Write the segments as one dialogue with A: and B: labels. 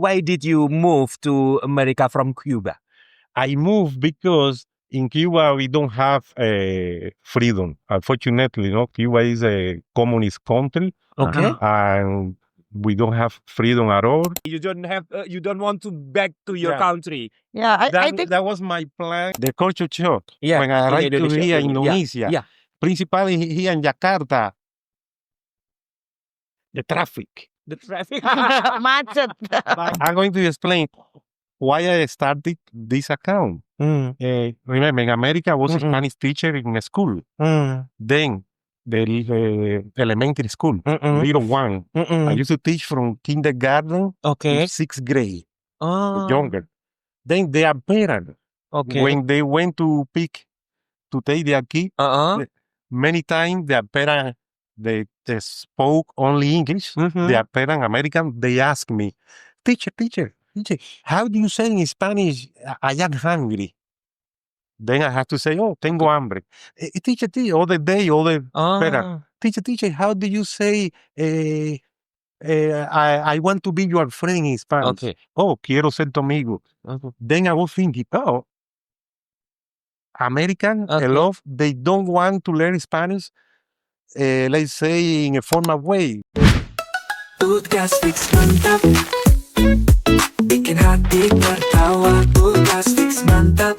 A: why did you move to America from Cuba?
B: I moved because in Cuba we don't have freedom. Unfortunately, Cuba is a communist country.
A: Okay.
B: And we don't have freedom at all.
A: You don't want to back to your country.
C: Yeah, I think
B: That was my plan. The culture shock.
A: Yeah,
B: When I
A: in
B: arrived to
A: Indonesia.
B: here,
A: Yeah,
B: Indonesia,
A: yeah.
B: principally here in Jakarta, the traffic.
A: The traffic.
C: macet.
B: I'm going to explain why I started this account. Remember, in America, I was a Spanish teacher in a school. Then there is elementary school, little one. I used to teach from kindergarten
A: Okay.
B: to 6th grade,
A: Oh.
B: younger. Then their parents, when they went to take their kid, many times their parents, they spoke only English. Their parents, American, they ask me, teacher, how do you say in Spanish, I am hungry? Then I have to say, tengo hambre. Teacher, all the day, all the parents. Teacher, how do you say, I want to be your friend in Spanish?
A: Okay.
B: Quiero ser tu amigo. Then I was thinking, American, they don't want to learn Spanish, let's say, in a formal way.
D: Podcast Fix Mantap, bikin hati tertawa. Podcast Fix Mantap.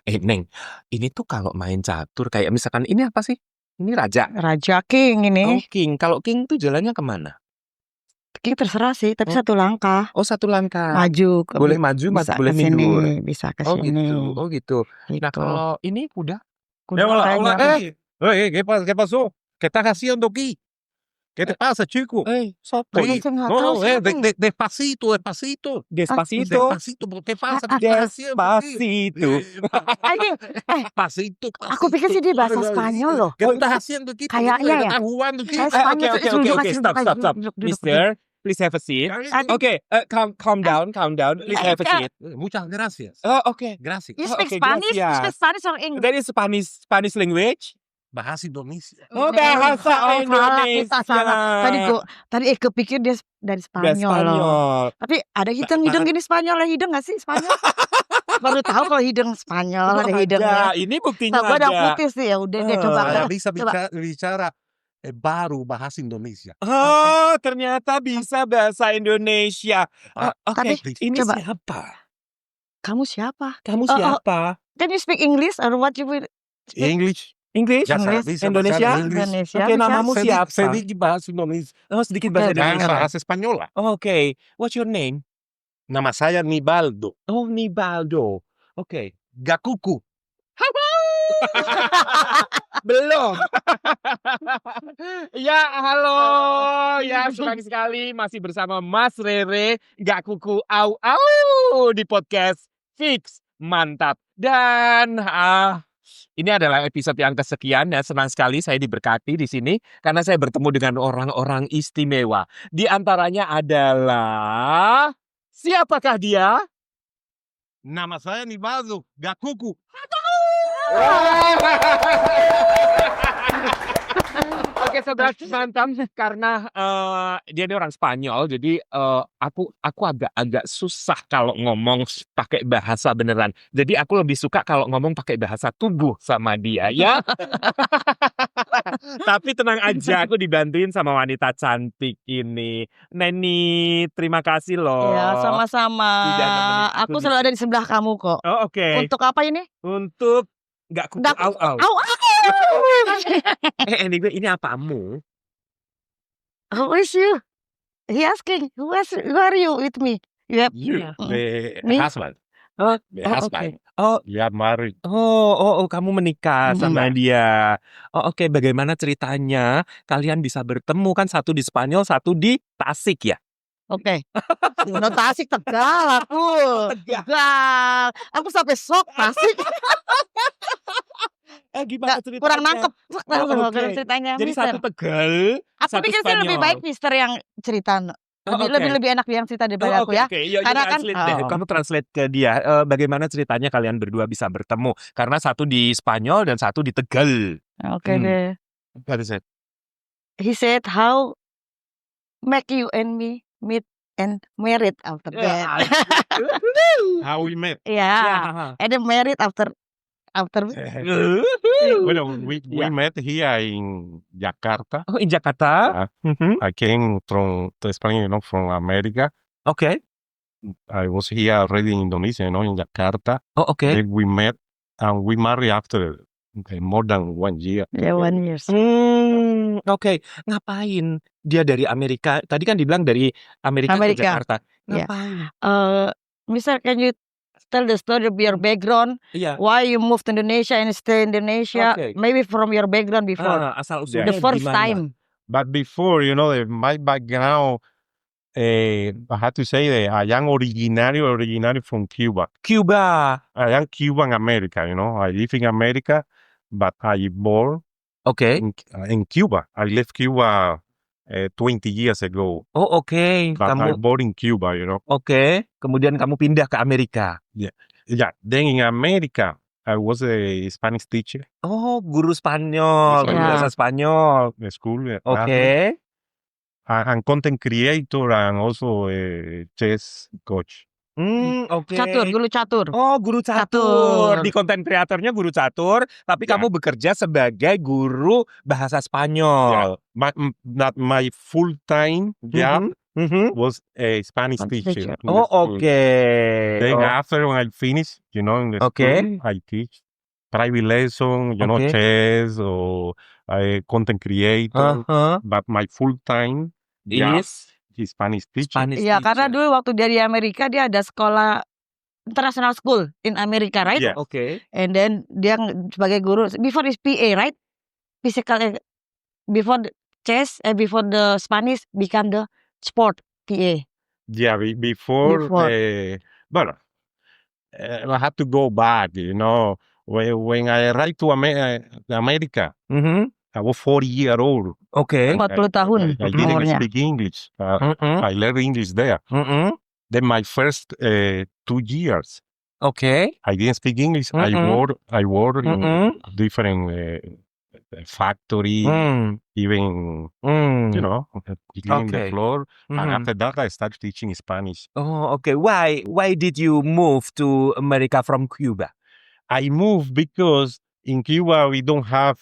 A: Neng, ini tuh kalau main catur kayak misalkan ini apa sih? Ini raja.
C: Raja King ini.
A: Oh, King. Kalau King tuh jalannya kemana?
C: King terserah sih, tapi satu langkah.
A: Oh, satu langkah.
C: Maju.
A: Boleh maju,
C: bisa
A: boleh
C: kesini,
A: mundur.
C: bisa ke sini.
A: Oh gitu. Nah, kalau ini kuda?
C: Kuda
B: ¿Qué pasó? ¿Qué estás haciendo aquí? ¿Qué te pasa, chico?
A: Sopo.
B: Despacito.
A: Despacito.
B: ¿Qué pasa? ¿Qué estás haciendo aquí? Despacito.
C: Aku pikir sih dia bahasa Spanyol loh.
B: ¿Qué estás haciendo aquí?
C: Kayaknya ya.
B: ¿Estás jugando aquí?
A: Okay. Stop. Mister, please have a seat. Okay, calm down. Please have a seat.
B: Muchas gracias.
A: Oh, okay.
B: Gracias.
C: You speak
A: Okay,
C: Spanish? You
A: gracias.
C: speak Spanish or English?
A: That is Spanish language.
B: Bahasa Indonesia.
A: Oh, bahasa Indonesia.
C: Tadi kepikir dia dari Spanyol loh. Tapi ada hidung gini Spanyol, ada hidung gak sih Spanyol? Baru tahu kalau hidung Spanyol ada hidungnya.
A: Ini buktinya
C: Gue ada
A: ada.
C: putih sih, ya udah deh coba.
B: Saya bisa bicara baru bahasa Indonesia.
A: Oh, ternyata bisa bahasa Indonesia. Oke,
C: Tapi
A: ini
C: coba.
A: siapa?
C: Kamu siapa?
A: Kamu siapa?
C: Can you speak English or what you will?
B: English.
A: English?
B: Ya, saya bisa
A: Indonesia?
B: bahasa Inggris.
C: Indonesia.
A: Oke, namamu siapa?
B: Sedikit bahasa Indonesia.
A: Oh, sedikit bahasa
B: Jangan
A: Indonesia.
B: bahasa Spanyol lah.
A: Oke, what's your name?
B: Nama saya Nibaldo.
A: Oh, Nibaldo. Oke.
B: Gakuku.
A: Belum. Ya, halo. Ya, senang sekali masih bersama Mas Rere, Gak Kuku Au Au di podcast Fix Mantap. Dan ini adalah episode yang kesekian dan senang sekali saya diberkati di sini karena saya bertemu dengan orang-orang istimewa. Di antaranya adalah siapakah dia?
B: Nama saya Nibaldo. Gakuku.
A: Oke, sobat mantap, karena dia ini orang Spanyol, jadi aku agak susah kalau ngomong pakai bahasa beneran. Jadi aku lebih suka kalau ngomong pakai bahasa tubuh sama dia, ya. Tapi tenang aja, aku dibantuin sama wanita cantik ini. Neni, terima kasih loh.
C: Ya, sama-sama.
A: Sudah nemenin
C: Aku selalu ada di sebelah kamu kok.
A: Oh, oke.
C: Untuk apa ini?
A: Untuk Gak Kuku Au Au. Anyway, ini apamu?
C: Who is you? He asking, who are you with me? You have
B: You, the
C: Me?
B: husband.
A: Oh,
B: The husband.
A: Oh,
B: You are married.
A: kamu menikah sama dia. Oh, oke. Bagaimana ceritanya kalian bisa bertemu, kan satu di Spanyol, satu di Tasik ya?
C: Oke. No, Tasik Tegal aku. Tegal. Aku sampai sok Tasik.
A: Gimana
C: Nggak, kurang nangkep.
A: oke.
C: Ceritanya.
A: Jadi
C: Mister.
A: satu Tegal,
C: Aku
A: satu
C: pikir sih lebih
A: Spanyol.
C: baik Mister yang cerita.
A: Oh, oke.
C: Lebih enak dia yang cerita daripada aku ya.
A: Oke. You
C: Karena kan-
A: translate deh. Kamu translate ke dia. Bagaimana ceritanya kalian berdua bisa bertemu? Karena satu di Spanyol dan satu di Tegal.
C: Oke deh.
B: What is it?
C: he said how make you and me meet and married after that.
B: How we met?
C: Yeah, and then married after
B: Well, we met here in Jakarta.
A: Oh, in Jakarta.
B: I came from Spain, from America.
A: Okay.
B: I was here already in Indonesia, in Jakarta.
A: Oh, okay.
B: Then we met and we married after more than 1 year.
C: Yeah, 1 year.
A: Oke. Ngapain dia dari Amerika? Tadi kan dibilang dari Amerika ke Jakarta.
C: Yeah.
A: Ngapain?
C: Mister, can you tell the story of your background?
A: Iya.
C: Why you moved to Indonesia and stay in Indonesia?
A: Okay.
C: Maybe from your background before.
A: Asal
C: The
A: usulnya
C: first
A: gimana?
C: time.
B: But before, my background, I have to say that I am originally from Cuba.
A: Cuba.
B: I am Cuban American, I live in America, but I born
A: Oke.
B: in Cuba. I left Cuba 20 years ago.
A: Oh, oke.
B: But I born in Cuba,
A: Oke. Kemudian kamu pindah ke Amerika.
B: Yeah. Then in America, I was a Spanish teacher.
A: Oh, guru Spanyol,
B: Iya.
A: guru bahasa Spanyol.
B: The school.
A: Oke.
B: And content creator and also a chess coach.
A: Oke.
C: Guru catur.
A: Oh, guru catur. Di konten kreatornya guru catur, tapi kamu bekerja sebagai guru bahasa Spanyol.
B: Not my full-time job was a Spanish teacher.
A: Oh, oke.
B: Then after when I finished, in the school, I teach private lesson, chess or content creator. But my full-time job is Spanish teacher.
C: Iya, karena dulu waktu dia di Amerika dia ada sekolah international school in America, right?
B: Yeah.
A: Oke.
C: And then dia sebagai guru before is PA, right? Physical before the chess and before the Spanish become the sport PA.
B: Yeah, before. But I have to go back, when I arrived to America, I was 40 years old.
A: Oke.
C: 40 tahun
B: I didn't
C: umurnya.
B: speak English. I learned English there. Then my first 2 years,
A: Oke.
B: I didn't speak English. I worked in different factory, even cleaning the floor. And after that, I started teaching Spanish.
A: Oh, okay. Why did you move to America from Cuba?
B: I moved because in Cuba we don't have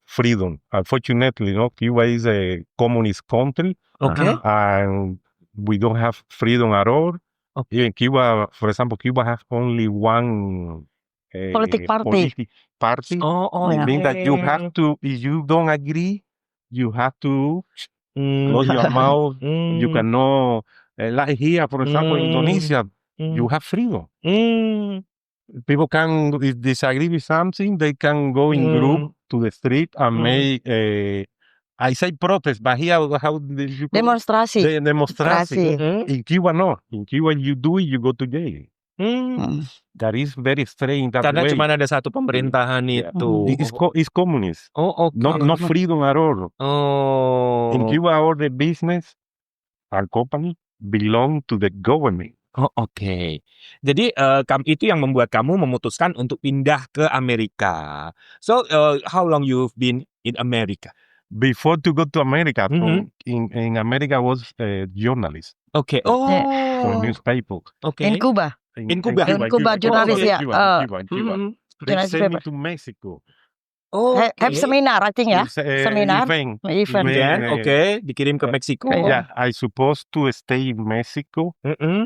B: freedom. Unfortunately, Cuba is a communist country.
A: Okay.
B: And we don't have freedom at all.
A: Okay.
B: In Cuba, for example, Cuba has only one
C: Politic party.
A: Oh,
B: It means that you have to, if you don't agree, you have to close your mouth. You cannot, like here, for example, in Indonesia, you have freedom. People can, if disagree with something, they can go in group to the street and make I say protest, but here how did you call
C: Demonstrasi.
B: it? Demonstrasi. In Cuba, no. In Cuba, you do it, you go to jail. That is very strange. That
A: Karena
B: way.
A: cuma ada satu pemerintahan itu.
B: It's communist.
A: Oh, okay.
B: No freedom at all.
A: Oh.
B: In Cuba, all the business and company belong to the government.
A: Oh, oke. Jadi itu yang membuat kamu memutuskan untuk pindah ke Amerika. So, how long you've been in America?
B: Before to go to America, in America I was a journalist.
A: Okay.
B: For newspaper.
A: Okay.
C: In Cuba.
A: In Cuba.
C: In Cuba, jurnalis ya.
B: Cuba. They sent me to Mexico.
A: Oh,
C: Have seminar, I think ya. Seminar.
B: Event.
A: Oke, dikirim ke Meksiko.
B: Yeah, I supposed to stay in Mexico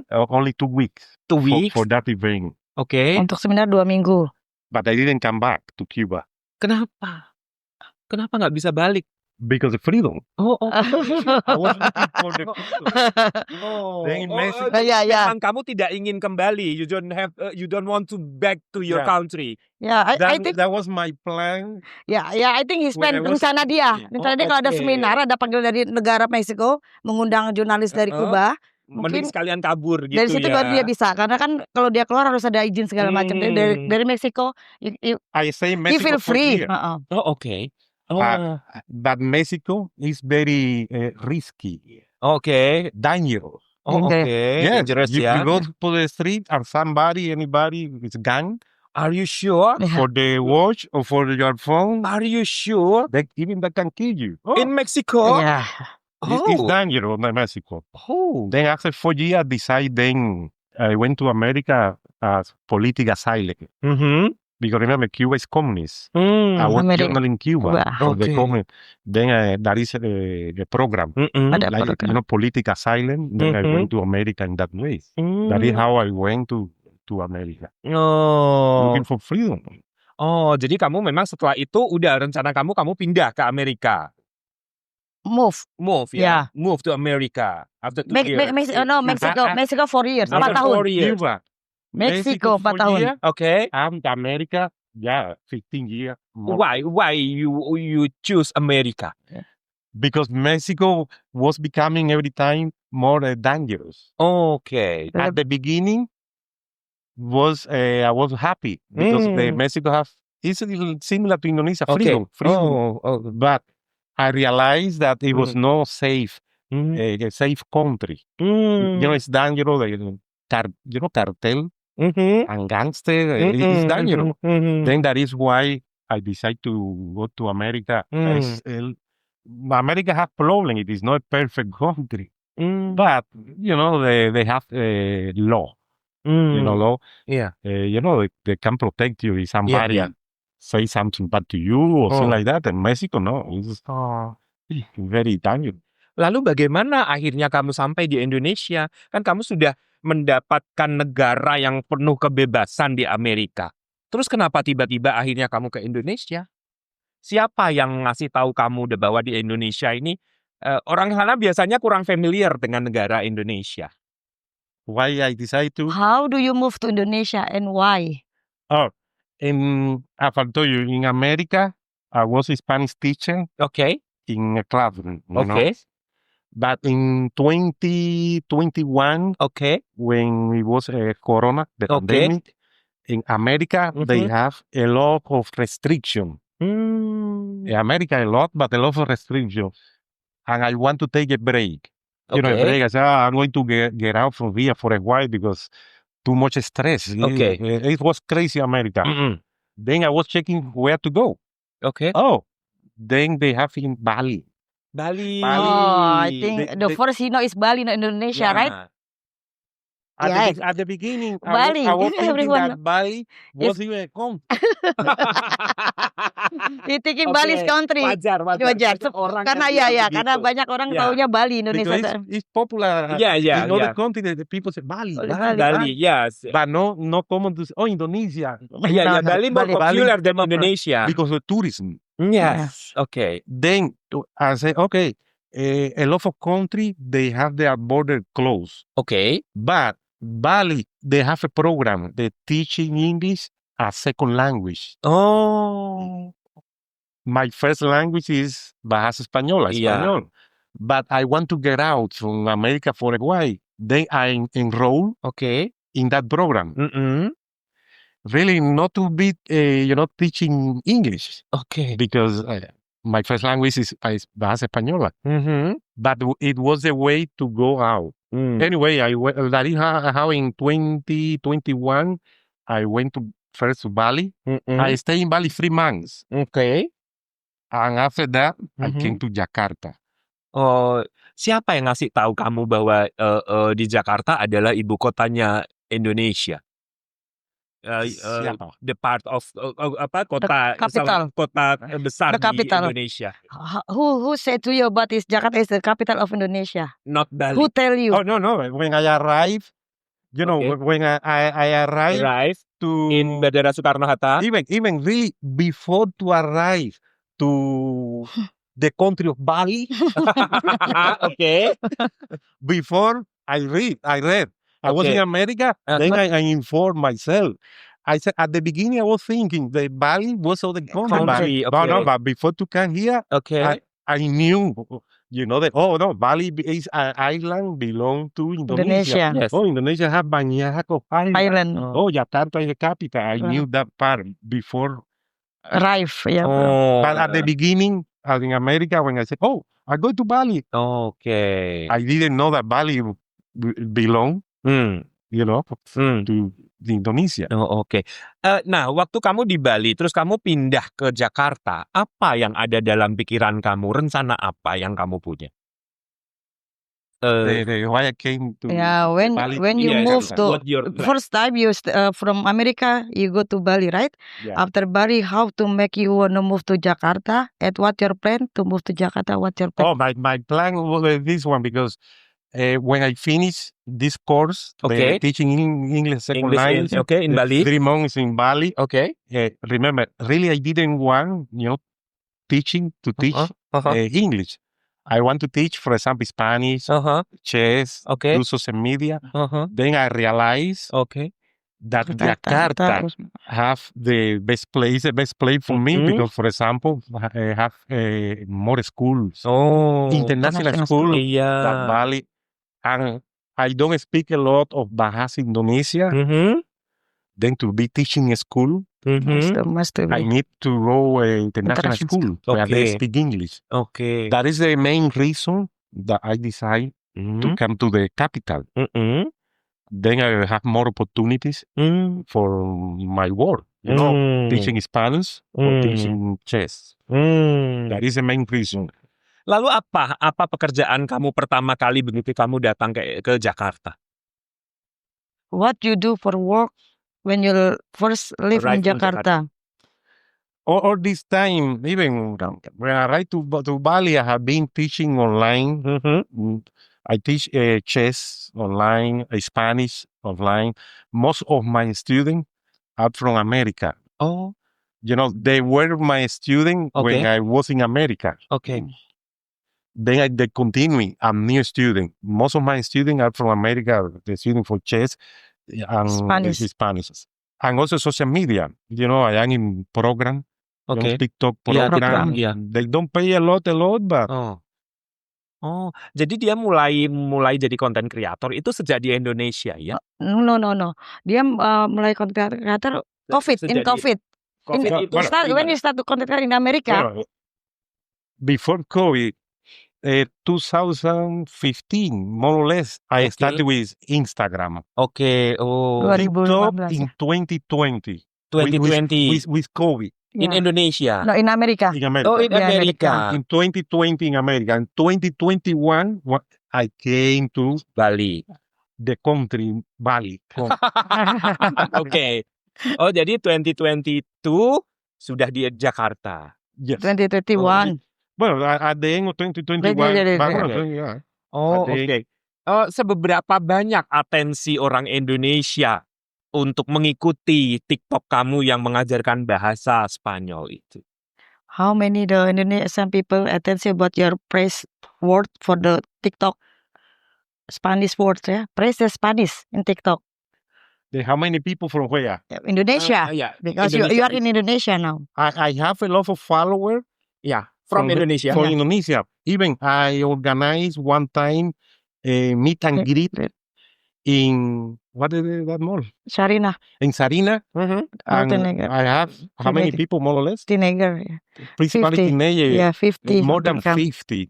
B: only 2 weeks.
A: 2 weeks?
B: For that event.
A: Oke.
C: Untuk seminar 2 minggu.
B: But I didn't come back to Cuba.
A: Kenapa nggak bisa balik?
B: Because of freedom.
A: Oh.
B: I was looking for the freedom. Then in Mexico.
C: Yeah.
A: Kamu tidak ingin kembali. You don't want to back to your country.
C: Yeah, I think
B: that was my plan.
C: Ya, I think he spend rencana dia. Rencana dia kalau ada seminar, ada panggil dari negara Meksiko, mengundang jurnalis dari Kuba.
A: Mending sekalian kabur gitu
C: dari situ
A: ya.
C: baru dia bisa, karena kan kalau dia keluar harus ada izin segala macam. Dari Meksiko,
B: I say Mexico
C: you feel free.
A: Oh, okay.
B: But Mexico is very risky.
A: Okay.
B: Dangerous.
A: Oh, okay.
B: Yeah,
A: Dangerous
B: you
A: ya.
B: go to the street and anybody with gun
A: Are you sure?
C: Yeah.
B: For the watch or for your phone,
A: Are you sure?
B: that can kill you.
A: In Mexico?
C: Yeah.
B: It's dangerous in Mexico. Then after 4 years, I went to America as political asylum.
A: Mhm.
B: Because remember, Cuba is communist. I was
C: America.
B: journal in Cuba.
C: Cuba.
B: For the
A: Okay.
B: communist. Then that is the program.
A: Mm-mm.
C: Ada
B: Like,
C: program.
B: political asylum. Then I went to America in that way. That is how I went to America.
A: Oh.
B: Looking for freedom.
A: Oh, jadi kamu memang setelah itu udah rencana kamu pindah ke Amerika.
C: Move.
A: Move ya.
C: Yeah.
A: Move to America after 2 years.
C: Mexico 4 years.
A: After
C: 4 tahun.
A: 4 years.
B: Cuba.
C: Mexico 4
B: 4
C: tahun.
B: years.
A: Okay.
B: America, 15 years. More.
A: Why you choose America?
B: Because Mexico was becoming every time more dangerous.
A: Okay.
B: At the beginning, I was happy because Mexico is similar to Indonesia, freedom.
A: Oh.
B: But I realized that it was not safe, a safe country. It's dangerous. Cartel and gangster. It's dangerous. Then that is why I decided to go to America. America has problem. It is not a perfect country, but they have law. Law.
A: Yeah.
B: They can protect you if somebody say something bad to you or something like that. And Mexico, no, it's very dangerous.
A: Lalu bagaimana akhirnya kamu sampai di Indonesia? Kan kamu sudah mendapatkan negara yang penuh kebebasan di Amerika. Terus kenapa tiba-tiba akhirnya kamu ke Indonesia? Siapa yang ngasih tahu kamu bahwa di Indonesia ini orang sana biasanya kurang familiar dengan negara Indonesia?
B: Why I decided to?
C: How do you move to Indonesia and why?
B: As I told you, in America, I was a Spanish teacher.
A: Okay.
B: In a classroom.
A: Okay.
B: But in 2021, when it was Corona, the pandemic, in America, they have a lot of restriction. In America, a lot, but a lot of restriction. And I want to take a break. A break. I said, I'm going to get out from here for a while because too much stress. It was crazy, America. Then I was checking where to go.
A: Okay.
B: Oh, then they have in Bali.
A: Bali.
C: Oh, I think the first he know is Bali, not Indonesia, right?
B: At the beginning,
C: Bali.
B: I was thinking
C: Everyone
B: that Bali was even a country.
C: He thinking Bali's country.
A: Wajar.
C: Orang karena karena banyak orang taunya Bali, Indonesia.
B: It's popular. In other countries, the people say Bali.
A: Bali, yes.
B: But no common to say, Indonesia.
A: Bali more popular than Indonesia.
B: Because of tourism.
A: Yes. Okay.
B: Then I say, a lot of countries, they have their border closed.
A: Okay.
B: But Bali, they have a program. They teaching English as second language.
A: Oh.
B: My first language is Bahasa Española, Español. But I want to get out from America for a while. Then I enroll in that program. Really not to be, teaching English.
A: Okay.
B: Because my first language is Bahasa Española. But it was a way to go out. Anyway, that is how in 2021, I went first to Bali. I stayed in Bali 3 months.
A: Okay.
B: And after that, I came to Jakarta.
A: Oh, siapa yang ngasih tahu kamu bahwa di Jakarta adalah ibu kotanya Indonesia?
B: Siapa?
A: The part of kota
C: capital.
A: Kota besar
C: The
A: di
C: capital.
A: Indonesia.
C: Who said to you about Jakarta is the capital of Indonesia?
A: Not Bali.
C: Who tell you?
B: Oh, no. When I arrived, when I arrived to
A: in Bandara Soekarno-Hatta.
B: Even really before to arrive to the country of Bali.
A: Okay.
B: Before I read. I was in America, then I informed myself. I said, at the beginning, I was thinking that Bali was of the country. But before to come here, I knew, that, Bali is an island belong to Indonesia.
C: Yes.
B: Oh, Indonesia have banyak of island.
C: Oh.
B: Jakarta is the capital. I knew that part before.
C: Arrive,
B: But at the beginning, in America, when I said, I go to Bali.
A: Okay.
B: I didn't know that Bali belonged, to di Indonesia.
A: Oh, oke. Nah, waktu kamu di Bali, terus kamu pindah ke Jakarta, apa yang ada dalam pikiran kamu? Rencana apa yang kamu punya?
B: Why I came to
C: Yeah,
B: Bali
C: when you
B: to
C: move
B: Jakarta.
C: to
A: What your
C: first time you from America you go to Bali, right?
B: Yeah.
C: After Bali, how to make you wanna move to Jakarta? And what your plan to move to Jakarta? What your plan?
B: Oh, my plan was this one because when I finish this course,
A: Okay.
B: teaching English second
A: English
B: language,
A: in Bali?
B: 3 months in Bali.
A: Okay.
B: Remember, really, I didn't want teach English. I want to teach, for example, Spanish, chess,
A: Okay.
B: do social media.
A: Uh-huh.
B: Then I realized
A: Okay.
B: that Jakarta have the best place for me because, for example, I have more schools, international schools than Bali, and I don't speak a lot of Bahasa Indonesia. Then to be teaching a school,
C: Must
B: I need to go international school where they speak English.
A: Okay.
B: That is the main reason that I decided to come to the capital. Then I have more opportunities for my work. Teaching Spanish or teaching chess. That is the main reason.
A: Lalu apa pekerjaan kamu pertama kali begitu kamu datang ke Jakarta?
C: What you do for work when you first live in Jakarta?
B: All this time, even when I arrived to Bali, I have been teaching online. I teach chess online, Spanish online. Most of my students are from America.
A: Oh.
B: They were my students when I was in America.
A: Okay.
B: Then they continue. I'm new student. Most of my students are from America. The student for chess and Spanish. And also social media. I am in program. TikTok program.
A: Yeah.
B: They don't pay a lot, but
A: Oh, jadi dia mulai jadi content creator itu sejak di Indonesia ya?
C: No. Dia mulai content creator in COVID. When you start to content creator in America?
B: Before COVID, 2015, more or less, I started with Instagram.
A: Okay. Oh.
B: TikTok in 2020.
A: 2020
B: with COVID.
A: In Indonesia.
C: No, in America.
B: In America.
A: Oh, in America.
B: In 2020 in America. In 2021, I came to
A: Bali.
B: The country, Bali.
A: Okay. Oh, jadi 2022 sudah di Jakarta.
B: Yes.
C: 2021.
B: Well, at the end of 2021.
A: Oh, okay. Seberapa banyak atensi orang Indonesia untuk mengikuti TikTok kamu yang mengajarkan bahasa Spanyol itu?
C: How many the Indonesian people attention about your praise word for the TikTok Spanish words praise the Spanish in TikTok?
B: How many people from where?
C: Indonesia.
A: Yeah.
C: Because you are in Indonesia now.
B: I have a lot of followers.
A: Yeah. From Indonesia.
B: From Indonesia. Even I organized one time a meet and greet in what is that mall?
C: Sarina.
B: In Sarina.
C: Teenager.
B: I have how many people more or less?
C: Teenager.
B: Principally
C: 50.
B: teenager.
C: Yeah, 50.
B: More than 50.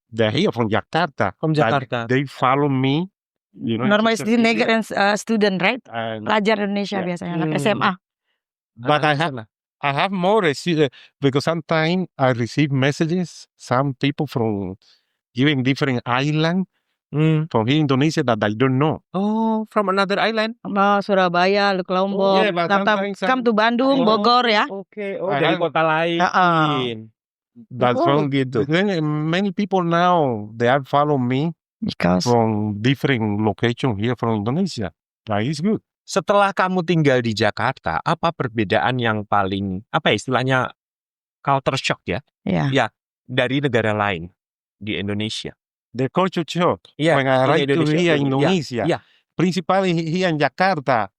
B: They're here from Jakarta.
A: From Jakarta.
B: They follow me.
C: Normally teenager and student, right? Pelajar Indonesia biasanya anak SMA.
B: But I have more because sometimes I receive messages. Some people from even different islands. From here in Indonesia that I don't know.
A: Oh, from another island?
C: Surabaya, Lombok, come to Bandung, Bogor ya.
A: Okay. Oh, dari kota lain.
B: That's wrong gitu. Many people now they have follow me
C: because
B: from different location here from Indonesia. It's good.
A: Setelah kamu tinggal di Jakarta, apa perbedaan yang paling istilahnya culture shock ya?
C: Yeah.
A: Dari negara lain di Indonesia.
B: The culture shock.
A: Yeah,
B: when I arrived to here in Indonesia, principally here in Jakarta,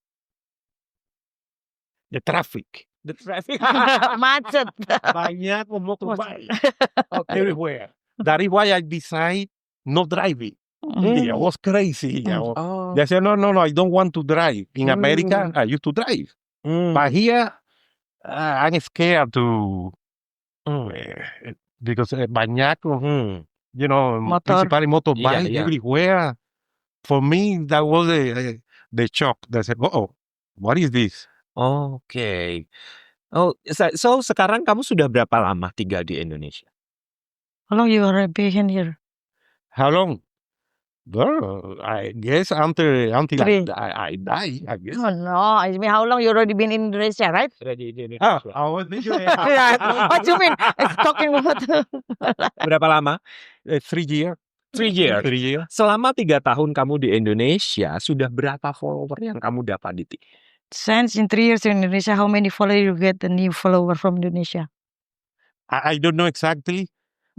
B: the traffic.
C: Macet.
B: Banyak motorbike everywhere. That is why I decided not driving. It was crazy. They said, no, I don't want to drive. In America, I used to drive. But here, I'm scared to, because banyak, principally motorbike everywhere. For me, that was the shock. They said, what is this?
A: Oke. Oh, so sekarang kamu sudah berapa lama tinggal di Indonesia?
C: How long you already been here?
B: How long? Well, I guess until
C: Three.
B: I die, I guess.
C: Oh no, I mean how long you already been in Indonesia, right?
B: I was thinking,
C: What you mean? It's talking about
A: Berapa lama?
B: 3 years.
A: 3 years.
B: 3 years.
A: Selama 3 tahun kamu di Indonesia, sudah berapa follower yang kamu dapat di
C: since in 3 years in Indonesia, how many follower you get the new follower from Indonesia?
B: I don't know exactly.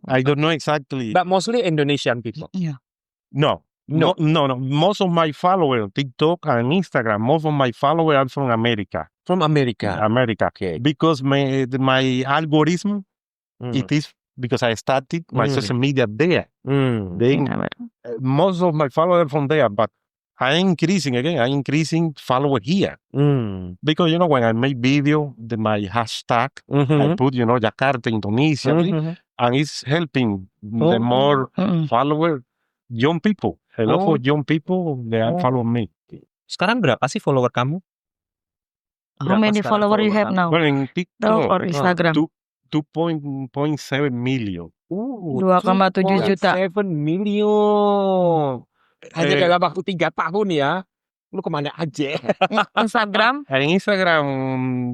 A: But mostly Indonesian people.
C: Yeah.
B: No. Most of my followers on TikTok and Instagram, most of my followers are from America.
A: From America.
B: Okay. Because my algorithm, it is because I started my social media there. Then most of my followers from there, but I'm increasing followers here. Because, when I make video, my hashtag, I put, Jakarta, Indonesia, and it's helping the more followers, young people. A lot of young people, they are following me.
A: Sekarang berapa sih follower kamu?
C: How many followers you have now?
B: Well, in TikTok,
C: Or Instagram?
B: 2.7 million.
C: 2,7 juta.
A: 7 million. Hanya dalam waktu 3 tahun ya. Lu kemana aja?
C: Instagram?
B: And Instagram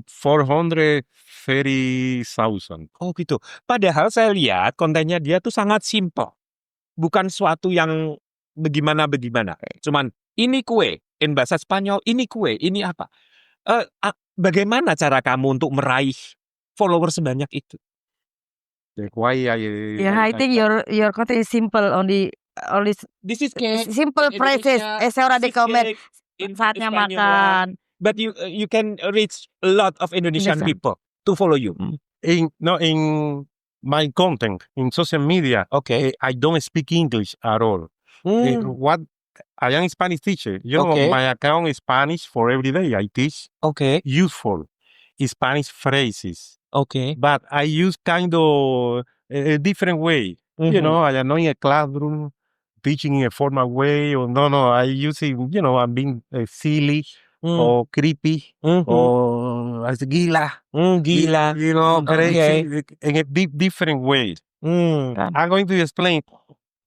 B: 430,000.
A: Oh gitu. Padahal saya lihat kontennya dia tuh sangat simple. Bukan suatu yang bagaimana. Cuman ini kue. In bahasa Spanyol, ini kue. Ini apa? Bagaimana cara kamu untuk meraih follower sebanyak itu?
B: Why
C: I think your content is simple. Only
A: This is cake.
C: simple phrases. Seorang di komen saatnya makan.
A: But you can reach a lot of Indonesian people to follow you.
B: In my content in social media,
A: Okay.
B: I don't speak English at all. What I am a Spanish teacher.
A: Okay.
B: My account is Spanish for every day. I teach
A: Okay.
B: useful Spanish phrases,
A: Okay.
B: but I use kind of a different way. I am not in a classroom teaching in a formal way, or I use it. I'm being silly or creepy or as gila.
A: Gila.
B: Crazy in a different way. I'm going to explain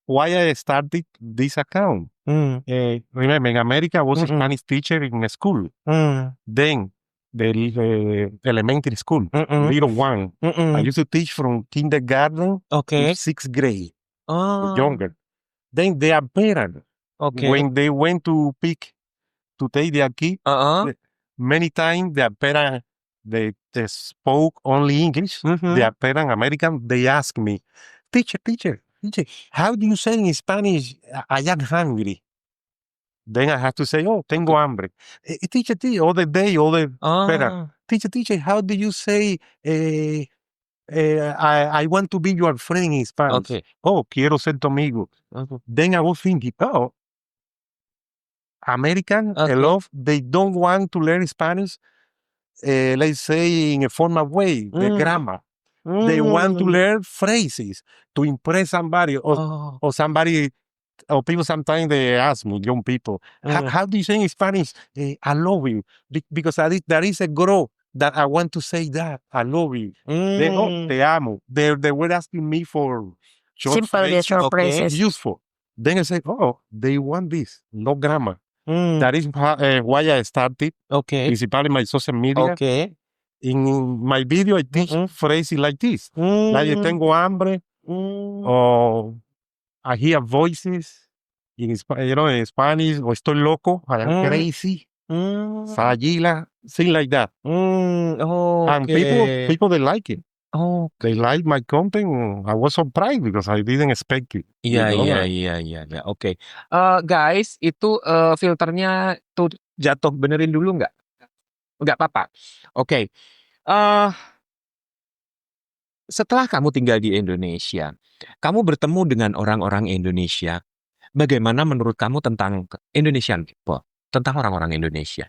B: why I started this account. Remember, in America, I was a Spanish teacher in a school. Then, the elementary school, little one. I used to teach from kindergarten to 6th grade, younger. Then their parents, when they went to pick to take their kid, many times their parents, they spoke only English. Their parents, American, they ask me, teacher, how do you say in Spanish, I am hungry? Then I have to say, tengo hambre. Teacher, all the day, all the parents. Teacher, how do you say, I want to be your friend in Spanish?
A: Okay.
B: Quiero ser tu amigo. Then I was thinking, American, a lot, they don't want to learn Spanish, let's say in a formal way, the grammar. They want to learn phrases to impress somebody or somebody, or people sometimes they ask me, young people, how do you say in Spanish, I love you? Because there is a girl that I want to say that, I love you. They, te amo. They were asking me for short phrases, useful. Then I said, they want this, no grammar. That is why I started, principally my social media. In my video, I teach phrases like this. Like, tengo hambre, or I hear voices in Spanish, or estoy loco, I am crazy, fragila, things like that. And people, they like it. They like my content. I was surprised because I didn't expect it.
A: Iya. Oke. Guys, itu filternya tuh jatuh, benerin dulu nggak? Nggak apa-apa. Oke. Setelah kamu tinggal di Indonesia, kamu bertemu dengan orang-orang Indonesia. Bagaimana menurut kamu tentang Indonesian people, tentang orang-orang Indonesia?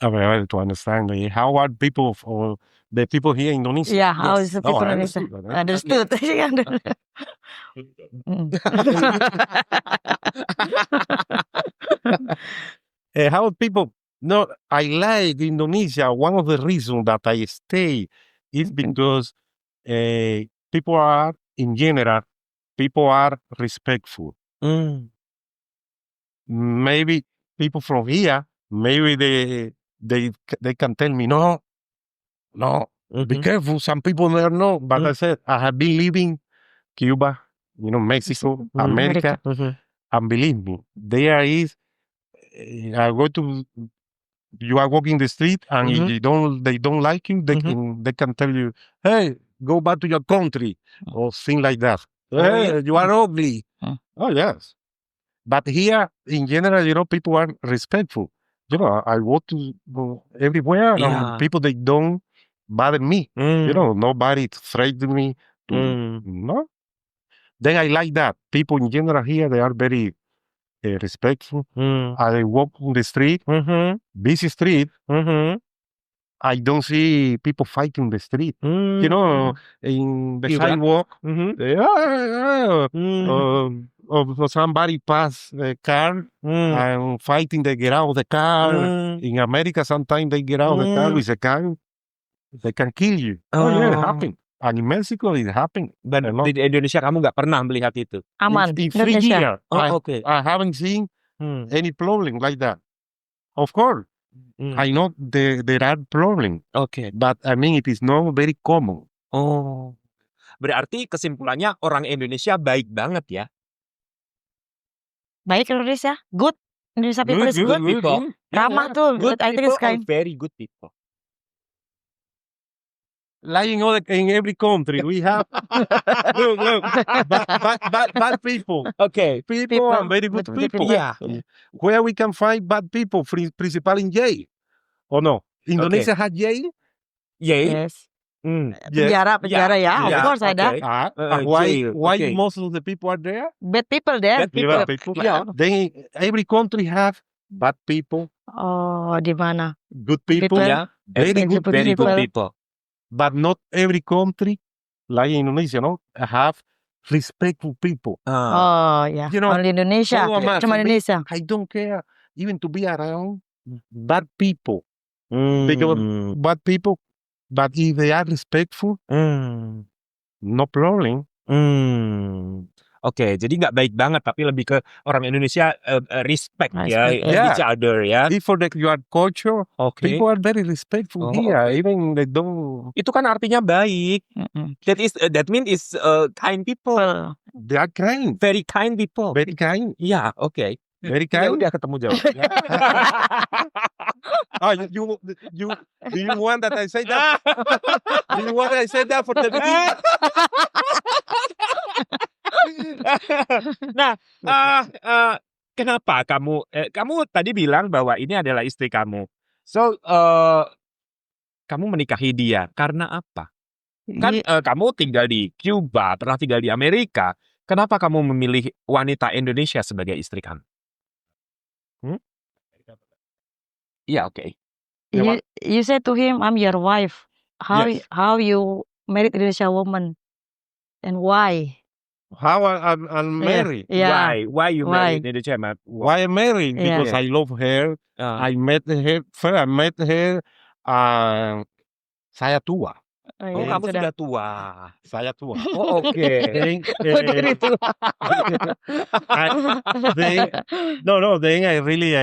B: To understand how are people or the people here in Indonesia?
C: Yeah, how is the people in Indonesia? Understood.
B: How people No, I like Indonesia. One of the reasons that I stay is because people are, in general, people are respectful. Maybe people from here, maybe they can tell me, no, be careful. Some people there know. But I said, I have been living Cuba, Mexico, America, and believe me, there is, I go to, you are walking the street and if they don't like you, they can tell you, hey, go back to your country or things like that. Hey, you are ugly. Oh, yes. But here, in general, people are respectful. I go to everywhere and people, they don't bother me. Nobody threaten me. No. Then I like that. People in general here, they are very respectful. I walk on the street, busy street. I don't see people fighting the street. In the sidewalk, or somebody pass the car and fighting, they get out of the car. In America, sometimes they get out of the car with a gun. They can kill you. Yeah, it happened. And in Mexico, it happened.
A: Dan di Indonesia kamu nggak pernah melihat itu?
C: Aman.
B: In 3
C: Indonesia.
B: years,
A: Okay.
B: I haven't seen any problem like that. Of course, I know there are problems,
A: Okay.
B: but I mean, it is not very common.
A: Oh. Berarti kesimpulannya orang Indonesia baik banget ya?
C: Baik Indonesia. Good. Indonesia people is good.
A: people.
C: Ramah tuh.
A: Good
C: I think
A: people
C: it's kind.
A: are very good people.
B: Like in every country, we have look, bad people.
A: Okay.
B: People are very good people.
A: Yeah.
B: Where we can find bad people, principal in jail. Or no? Indonesia has jail?
A: Yay.
C: Yes.
B: Yes.
C: Penjara ya. Of
A: Yeah,
C: course ada.
A: okay.
B: Why
A: okay.
B: most of the people are there?
C: Bad people there.
A: Bad people.
B: Bad people.
A: Yeah.
B: Then every country have bad people,
C: Oh, di mana?
B: good people,
C: People.
A: Yeah.
B: very good
A: Very
B: people.
A: good people.
B: But not every country, like Indonesia, have respectful people.
C: Oh ya. Only Indonesia.
B: follow us.
C: Cuma Indonesia.
B: I don't care even to be around bad people. Because bad people, but if they are respectful, no problem.
A: Oke, jadi nggak baik banget, tapi lebih ke orang Indonesia respect ya,
B: Yeah.
A: each other ya.
B: If for your culture,
A: Oke.
B: people are very respectful
A: Oh,
B: here. Even they don't,
A: Itu kan artinya baik. That means is kind people,
B: they are kind,
A: very kind people.
B: very kind,
A: Iya, oke.
B: very
A: Ya
B: kind.
A: udah ketemu jawabannya.
B: Oh, do you want that I say that? Do you want I say that for the beginning?
A: Nah, kenapa kamu tadi bilang bahwa ini adalah istri kamu. So, kamu menikahi dia karena apa? Kan kamu tinggal di Cuba, pernah tinggal di Amerika. Kenapa kamu memilih wanita Indonesia sebagai istri kamu? Iya, oke.
C: You said to him, I'm your wife.
B: Yes.
C: How you married Indonesia woman? And why?
B: How I'm married?
C: Yeah.
A: Why you
C: Why?
A: married Indonesia?
B: Why I'm married?
C: Yeah.
B: Because I love her. I met her first. I met her. Saya tua.
A: Oh, kamu sudah tua.
B: Saya tua.
A: Oh, oke.
B: Then, then I really,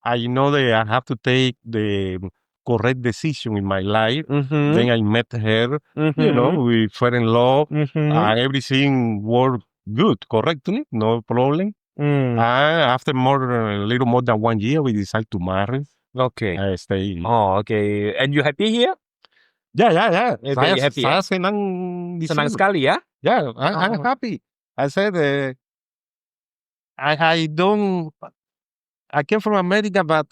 B: I know that I have to take the correct decision in my life. Then I met her, we fell in love, and everything worked good, correctly, no problem. And after a little more than 1 year, we decided to marry.
A: Okay.
B: I stay.
A: Oh, okay. And you happy here?
B: Yeah.
A: Very happy,
B: Saya senang di
A: Senang
B: sini.
A: sekali ya?
B: Yeah, I'm happy. I said, I came from America, but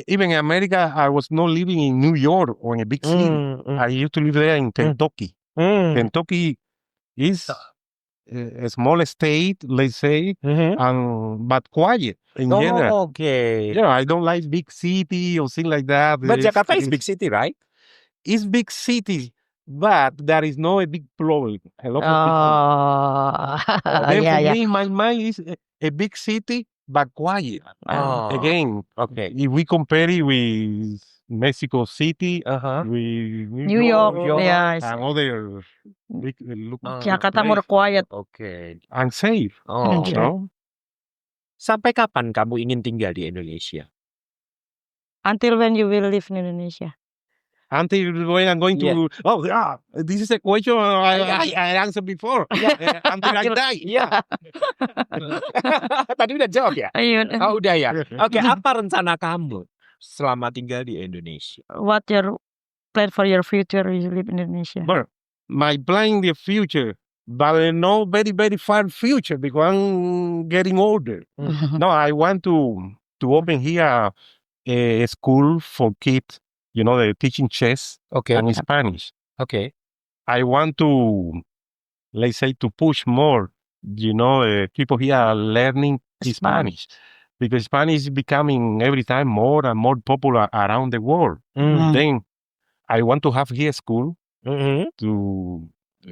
B: even in America, I was not living in New York or in a big city. I used to live there in Kentucky. Kentucky is a small state, let's say, but quiet in general.
A: Okay.
B: I don't like big city or thing like that.
A: But Jakarta is big city, right?
B: It's big city, but there is no a big problem. A lot of people.
C: Oh,
B: Then
C: yeah,
B: for
C: yeah.
B: me, my mind is a big city, but quiet.
A: Oh.
B: Again,
A: Okay.
B: if we compare it with Mexico City, with
C: New York, yes.
B: and other big,
C: Jakarta more quiet.
A: Oke.
B: and safe,
A: Oh.
B: you know.
A: Sampai kapan kamu ingin tinggal di Indonesia?
C: Until when you will live in Indonesia?
B: Until when I'm going to, this is a question I answered before. Until I die.
A: Iya. Tadi udah jawab ya?
C: Ayun.
A: Oh, udah ya. Oke, apa rencana kamu selama tinggal di Indonesia?
C: What your plan for your future if you live in Indonesia?
B: But my plan in the future, but no very, very far future because I'm getting older. No, I want to open here a school for kids, you know, the teaching chess
A: Oke.
B: and Spanish.
A: Oke.
B: I want to, let's say, to push more, you know, people here are learning Spanish because Spanish is becoming every time more and more popular around the world. Then I want to have here a school to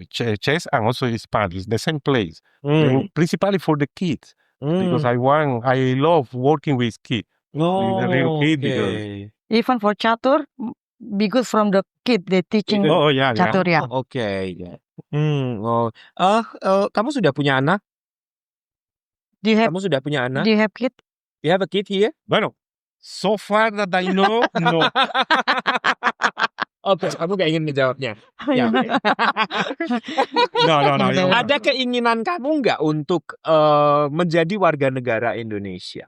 B: chess and also Spanish, the same place, principally for the kids because I love working with kids.
A: Oh,
B: The real kid
A: oke.
C: Even for catur, because from the kid they teaching
B: Oh yeah,
C: catur ya.
A: Oke. Kamu sudah punya anak?
C: Do you have
A: Kamu sudah punya anak?
C: kid?
A: You have a kid here?
B: Bueno, so far that I know, no.
A: Oke, kamu gak ingin menjawabnya. Ya.
B: No.
A: Ada keinginan kamu nggak untuk menjadi warga negara Indonesia?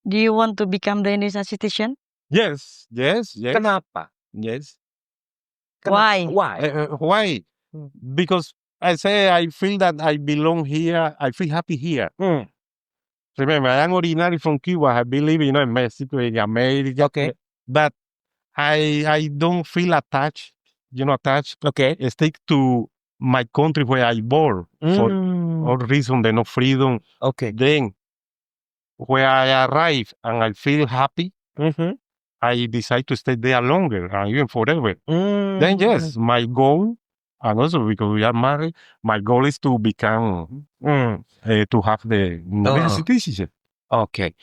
C: Do you want to become the Indonesian citizen?
B: Yes.
A: Kenapa?
B: Yes.
C: Why?
B: Why? Because I feel that I belong here. I feel happy here. Remember, I'm originally from Cuba. I've been living, in Mexico, in America.
A: Okay.
B: But I don't feel attached.
A: Okay.
B: Stick to my country where I born for all reason, the no freedom.
A: Okay.
B: Then, when I arrive and I feel happy, I decide to stay there longer and even forever. Then yes, my goal, and also because we are married, my goal is to become, to have the citizenship.
A: Oke.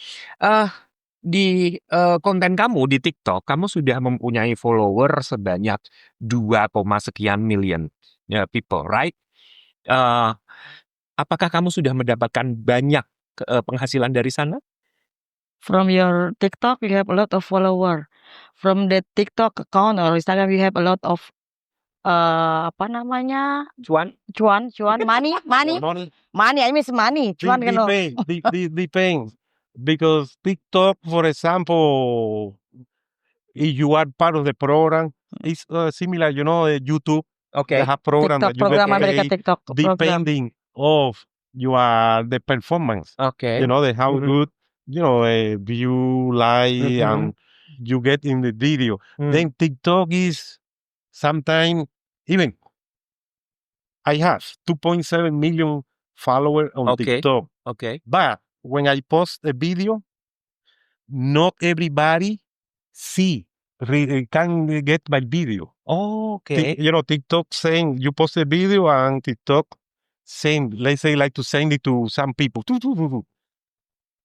A: Di konten kamu di TikTok, kamu sudah mempunyai follower sebanyak 2, sekian million people, right? Apakah kamu sudah mendapatkan banyak penghasilan dari sana?
C: From your TikTok, you have a lot of follower. From the TikTok account or Instagram, you have a lot of apa namanya?
A: Cuan,
C: money. I mean money. Cuan kan?
B: Depends. Because TikTok, for example, if you are part of the program, it's similar, YouTube.
A: Okay.
B: They have program
C: TikTok
B: that you
C: program
B: get
C: Amerika
B: paid
C: TikTok program.
B: depending of the performance.
A: Okay.
B: How good, view, like, and you get in the video. Then TikTok is sometimes even I have 2.7 million followers on TikTok.
A: Okay.
B: But when I post a video, not everybody can get my video.
A: Oh, okay.
B: TikTok saying you post a video and TikTok let's say like to send it to some people.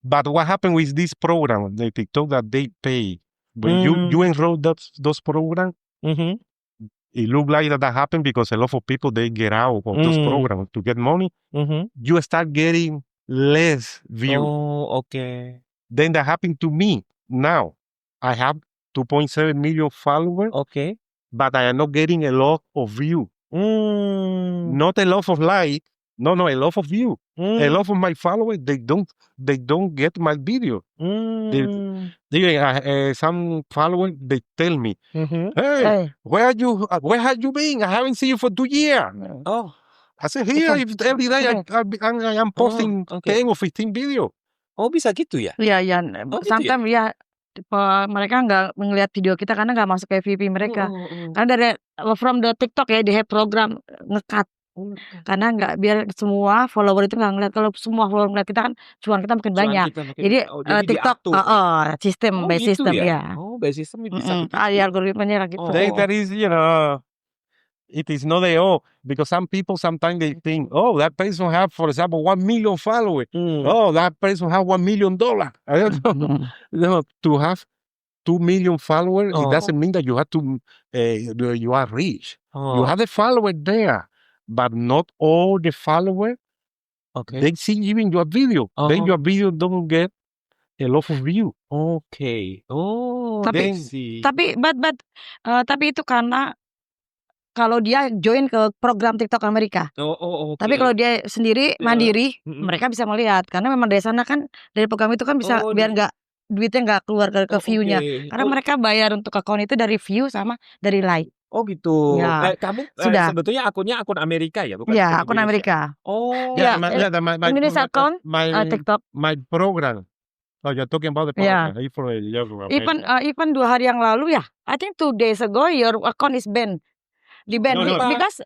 B: But what happened with this program, the TikTok that they pay, when you enroll those programs, it look like that happened because a lot of people, they get out of those programs to get money. You start getting less views.
A: Oh, okay.
B: Then that happened to me. Now I have 2.7 million followers.
A: Okay.
B: But I am not getting a lot of views. Not a lot of likes. No, a lot of views. A lot of my followers, they don't get my video. Some followers, they tell me, hey, where have you been? I haven't seen you for 2 years.
A: Oh.
B: I said, here, every day I am posting 10 or 15 videos.
A: Oh, bisa gitu ya?
C: Iya.
A: Oh, gitu
C: Sometimes ya mereka nggak ngelihat video kita karena nggak masuk ke FYP mereka. Karena dari from the TikTok ya, they have program nge-cut. Karena nggak, biar semua follower itu nggak ngeliat. Kalau semua follower ngeliat kita kan cuan kita makin banyak. Jadi TikTok sistem by
A: gitu
C: system
A: ya?
C: ya.
A: Oh, by system bisa.
C: Algoritmanya gitu.
B: There is, it is not the all, because some people sometimes they think, oh, that person have, for example, 1 million followers. Oh, that person have $1 million. I don't know.
C: Mm.
B: You know, to have 2 million followers, it
A: Oh.
B: doesn't mean that you have to, you are rich. You
A: Oh,
B: have the follower there, but not all the followers,
A: oke.
B: they see even your video. Then
A: Oh.
B: your video don't get a lot of view.
A: Oke. Oh,
C: Tapi-
A: I see.
C: Tapi tapi itu karena kalau dia join ke program TikTok Amerika.
A: Oh, oke.
C: Tapi kalau dia sendiri
A: Ya.
C: mandiri,
A: Mm-mm.
C: mereka bisa melihat karena memang dari sana kan dari program itu kan bisa
A: Oh,
C: biar nggak duitnya nggak keluar ke
A: Oh,
C: view-nya.
A: oke.
C: Karena
A: Oh,
C: mereka bayar untuk akun itu dari view sama dari like.
A: oh gitu.
C: Ya,
A: Kamu
C: sudah.
A: sebetulnya akunnya akun Amerika ya, bukan
C: Ya,
A: akun
C: akun
A: Indonesia?
C: Amerika.
A: Oh.
C: Ya,
B: my
C: Indonesia account TikTok.
B: my program. Oh, you're talking about the
C: Yeah.
B: program. For
C: Even 2 hari yang lalu ya, I think 2 days ago your account is banned. Di-ban
B: No,
C: because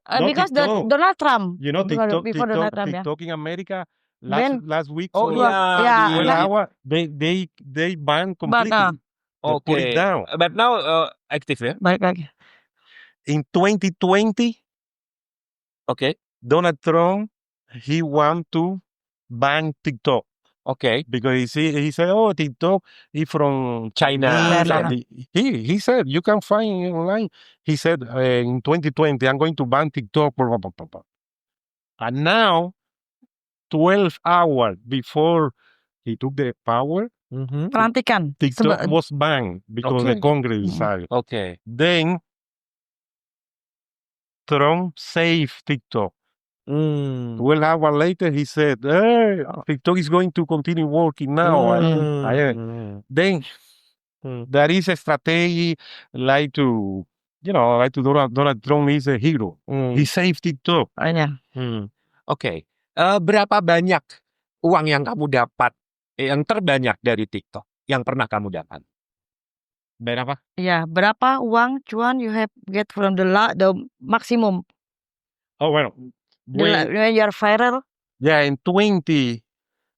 B: TikTok.
C: Donald Trump.
B: You know, TikTok,
C: Before Donald Trump, ya.
B: TikTok in America
C: Ban.
B: last week.
A: Oh
B: for
A: iya,
C: Ya,
A: di
B: 12
C: nah.
B: hours, they ban completely. They
A: Oke.
B: put it down.
A: But now aktif ya?
C: Balik lagi.
B: In 2020,
A: Oke.
B: Donald Trump, he want to ban TikTok
A: Oke.
B: because he said, oh, TikTok is from
A: China.
C: China.
B: He said, you can find it online. He said, in 2020, I'm going to ban TikTok. Blah, blah, blah, blah. And now, 12 hours before he took the power,
A: Mhm.
C: Pelantikan.
B: TikTok was banned because the
A: Okay.
B: Congress decided.
A: Oke.
B: Then Trump saved TikTok. 12 hours later, he said, hey, TikTok is going to continue working now. Then there is a strategy like to Donald Trump is a hero. He saved TikTok.
C: Banyak.
A: Oke. Berapa banyak uang yang kamu dapat, yang terbanyak dari TikTok yang pernah kamu dapat?
B: Berapa?
C: Ya, berapa uang cuan you have get from the maximum
B: Oh, well,
C: when you are viral?
B: yeah, in 2020,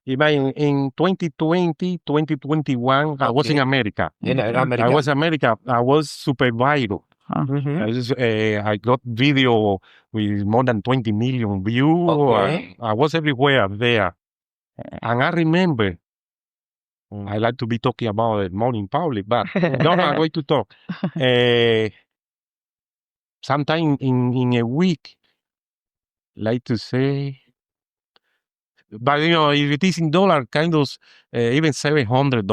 B: 2021, I was
A: Okay.
B: in America.
A: In America.
B: I was America. I was super viral.
A: Mhm.
B: I got video with more than 20 million views.
A: Okay.
B: I was everywhere there. And I remember, I like to be talking about it more in public, but no, I'm going to talk. Sometime in a week, like to say, but if it is in dollar, kind of even $700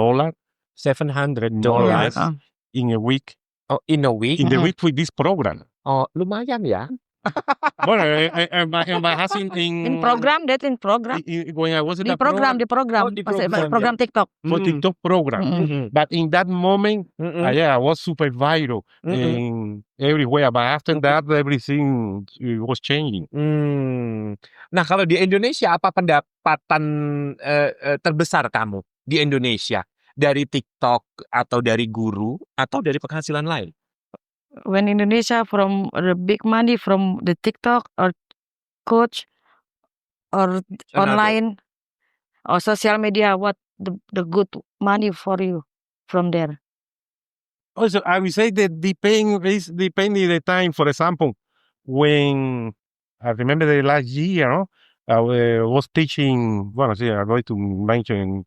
A: $700
C: Yeah.
B: in a week.
A: Oh, in a week?
B: In the week with this program.
A: Oh, lumayan ya.
B: Well, I has
C: In program,
B: when I was in
C: di
B: the
C: program,
A: Oh, di program,
C: program TikTok.
B: for TikTok program.
C: Mm-mm.
B: But in that moment, I was super viral in everywhere. But after that, everything was changing.
A: Nah, kalau di Indonesia, apa pendapatan terbesar kamu di Indonesia? Dari TikTok atau dari guru atau dari penghasilan lain?
C: When Indonesia from the big money from the TikTok or coach or online or social media, what the good money for you from there?
B: Also, I would say that depending the time. For example, when I remember the last year, I was teaching. Well, I'm going to mention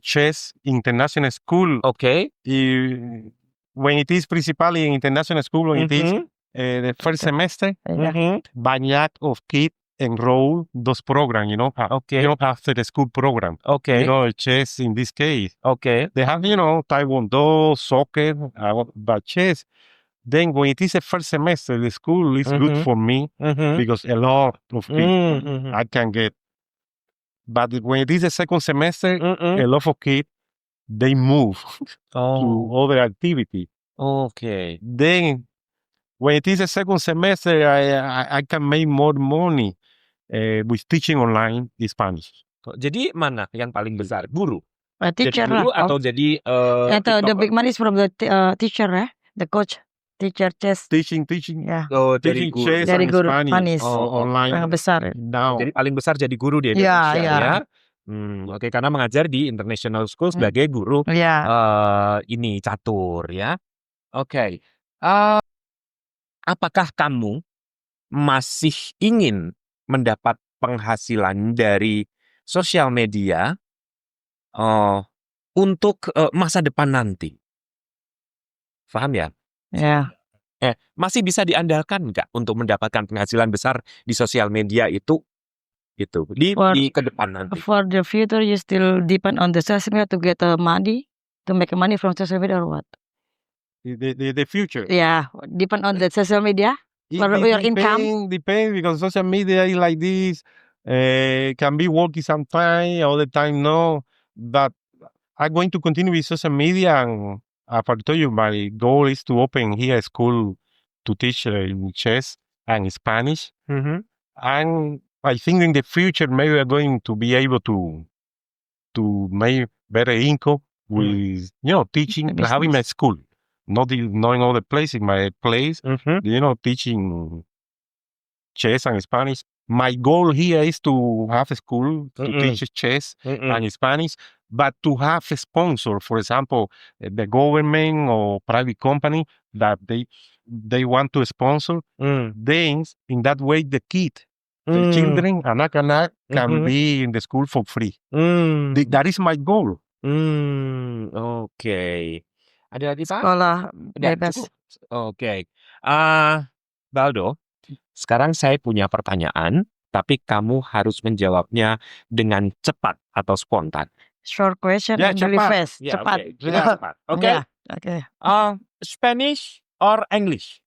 B: chess international school.
A: Oke.
B: When it is principally in international school, when it is the first semester, banyak of kids enroll those programs.
A: Okay.
B: After the school program.
A: Okay.
B: Chess in this case.
A: Okay.
B: They have, Taekwondo, soccer, but chess. Then when it is a first semester, the school is good for me because a lot of kids I can get. But when it is a second semester, a lot of kids, they move to other activity.
A: Okay.
B: Then when it is a second semester, I can make more money with teaching online in Spanish.
A: Jadi mana yang paling besar? Guru?
C: Teacher
A: Jadi guru
C: lah.
A: atau jadi
C: The
A: TikToker?
C: big money is from the teacher, the coach, teacher chess.
B: Teaching,
C: Ya,
A: Oh, dari
B: teaching
A: guru.
B: chess
C: dari
B: and
C: guru
B: Spanish
C: Spanish.
B: online
C: Yang besar.
B: now.
A: Jadi paling besar jadi guru di
C: Ya,
A: Indonesia
C: ya.
A: ya. Oke, karena mengajar di international school sebagai guru
C: Ya.
A: ini catur ya. Oke. Apakah kamu masih ingin mendapat penghasilan dari sosial media untuk masa depan nanti. Paham ya?
C: Ya.
A: Masih bisa diandalkan nggak untuk mendapatkan penghasilan besar di sosial media itu di ke depan nanti?
C: For the future, you still depend on the social media to get money, to make money from social media or what?
B: The future.
C: Yeah, depend on the social media for your income.
B: Depends because social media is like this. Can be working sometime, all the time no. But I'm going to continue with social media, and I told you my goal is to open here a school to teach chess and Spanish.
A: Mhm.
B: And I think in the future maybe we're going to be able to make better income with teaching,
C: Business.
B: having my school, not in all the place, in my place,
A: Mhm.
B: teaching chess and Spanish. My goal here is to have a school to teach chess and Spanish, but to have a sponsor, for example, the government or private company that they want to sponsor. Then in that way the children, anak-anak can be in the school for free. That is my goal.
A: Oke. Ada lagi Pak?
C: Sekolah
A: Udah
C: bebas.
A: cukup? Oke. Baldo, sekarang saya punya pertanyaan, tapi kamu harus menjawabnya dengan cepat atau spontan.
C: Short question
B: Ya,
C: and really
B: cepat.
C: fast.
A: Ya,
C: Cepat.
A: oke. Really cepat. Oke.
C: Ya, oke.
A: Spanish or English?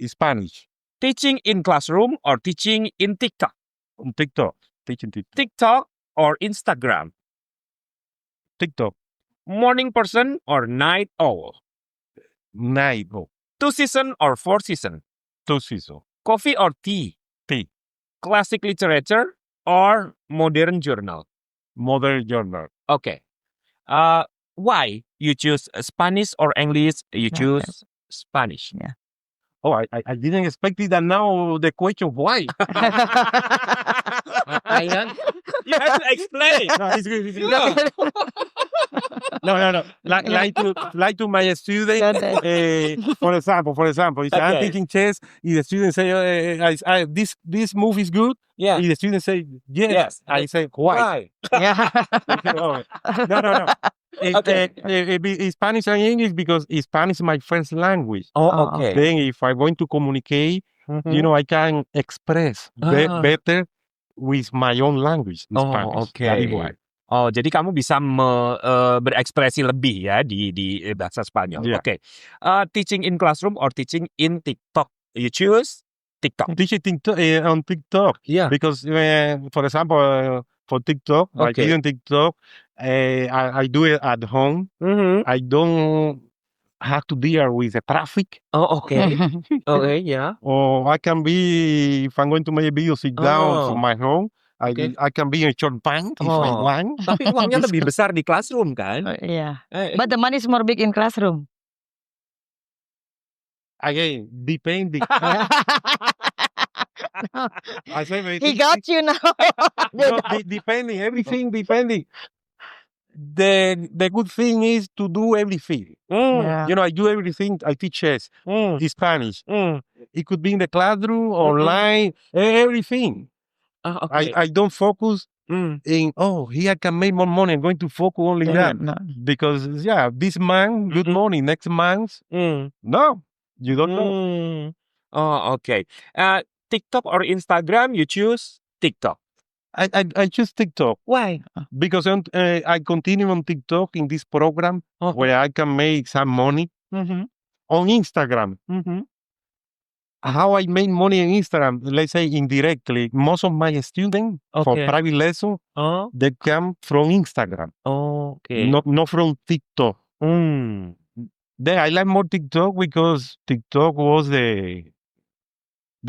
B: Spanish.
A: Teaching in classroom or teaching in TikTok?
B: On TikTok. Teaching TikTok.
A: TikTok or Instagram?
B: TikTok.
A: Morning person or night owl?
B: Night. Oh,
A: 2 season or 4 season?
B: 2 seasons.
A: Coffee or tea?
B: Tea.
A: Classic literature or modern journal?
B: Modern journal.
A: Okay. Why you choose Spanish or English? You choose Spanish.
C: Yeah.
B: Oh, I didn't expect it. And now the question why?
A: You have to explain.
B: No, it's good. It's good. No. Like to my student. For example, if I'm
A: Okay.
B: teaching chess, if the student say, this move is good,
A: Yeah.
B: if the student say yes,
A: Yes.
B: I say why?
C: Ya.
B: No.
A: Okay.
B: Spanish and English because Spanish is my first language.
A: Oh, okay.
B: Then if I'm going to communicate, I can express better with my own language in Spanish.
A: Okay.
B: That is why.
A: Oh, jadi kamu bisa berekspresi lebih ya di bahasa Spanyol.
B: Yeah.
A: Okay. Teaching in classroom or teaching in TikTok? You choose TikTok.
B: Teaching on TikTok.
A: Yeah.
B: Because, for example, for TikTok, I
A: Okay.
B: do on TikTok, I do it at home.
A: Mm-hmm.
B: I don't have to deal with the traffic.
A: Oh, okay. Okay, yeah.
B: Or I can be, if I'm going to make a video, sit down from my home.
A: Okay.
B: I can be in a short pants if I want.
A: Tapi uangnya lebih besar di classroom kan?
C: Yeah. But the money is more big in classroom.
B: Again, depending. I say
C: He got you now.
B: depending, everything depending. The good thing is to do everything.
C: Yeah.
B: I do everything. I teach chess, Spanish. It could be in the classroom, online, everything.
A: Okay.
B: I don't focus in, here I can make more money. I'm going to focus only that.
C: No.
B: Because, this month, good money. Next month, no, you don't know.
A: Oh, okay. TikTok or Instagram? You choose TikTok.
B: I choose TikTok.
A: Why?
B: Because I continue on TikTok in this program where I can make some money.
A: Mm-hmm.
B: On Instagram.
A: Mm-hmm.
B: How I make money on Instagram, let's say indirectly, most of my students for
A: Okay.
B: private lesson, they come from Instagram,
A: Okay.
B: not from TikTok. Then I like more TikTok because TikTok was the